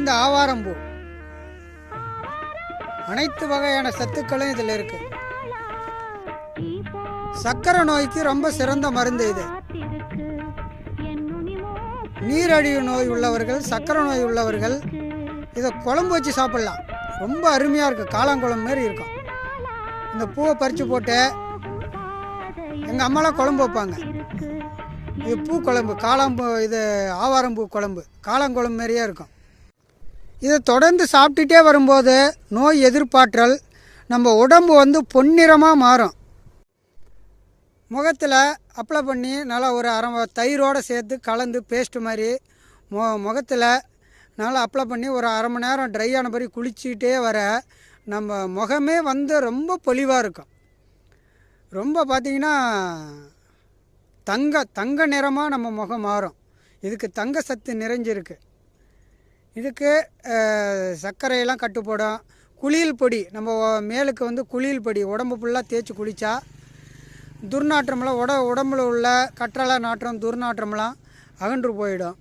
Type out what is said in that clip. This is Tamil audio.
இந்த ஆவாரம்பூ அனைத்து வகையான சத்துக்களும் இதில் இருக்கு. சர்க்கரை நோய்க்கு ரொம்ப சிறந்த மருந்து இது. நீரழிவு நோய் உள்ளவர்கள், சர்க்கரை நோய் உள்ளவர்கள் இதை குழம்பு வச்சு சாப்பிட்லாம். ரொம்ப அருமையாக இருக்குது. காளாங்குழம்பு மாரி இருக்கும். இந்த பூவை பறித்து போட்டு எங்கள் அம்மாலாம் குழம்பு வைப்பாங்க. இது பூ குழம்பு, காளாம்பூ, இது ஆவாரம்பூ குழம்பு, காளாங்குழம்பு மாரியே இருக்கும். இதை தொடர்ந்து சாப்பிட்டுட்டே வரும்போது நோய் எதிர்ப்பாற்றல், நம்ம உடம்பு வந்து பொன்னிறமாக மாறும். முகத்தில் அப்ளை பண்ணி நல்லா ஒரு தயிரோடு சேர்த்து கலந்து பேஸ்ட்டு மாதிரி முகத்தில் நல்லா அப்ளை பண்ணி ஒரு அரை மணி நேரம் ட்ரை ஆன பிறகு குளிச்சுக்கிட்டே வர நம்ம முகமே வந்து ரொம்ப பொலிவாக இருக்கும். ரொம்ப பார்த்திங்கன்னா தங்க நிறமாக நம்ம முகம் மாறும். இதுக்கு தங்க சத்து நிறைஞ்சிருக்கு. இதுக்கு சர்க்கரையெல்லாம் கட்டுப்படும். குளியல் பொடி, நம்ம மேலுக்கு வந்து குளியல் பொடி உடம்பு ஃபுல்லாக தேய்ச்சி குளித்தா துர்நாற்றமெல்லாம் உடம்புல உள்ள கற்றலை நாற்றம், துர்நாற்றமெல்லாம் அகன்று போயிடும்.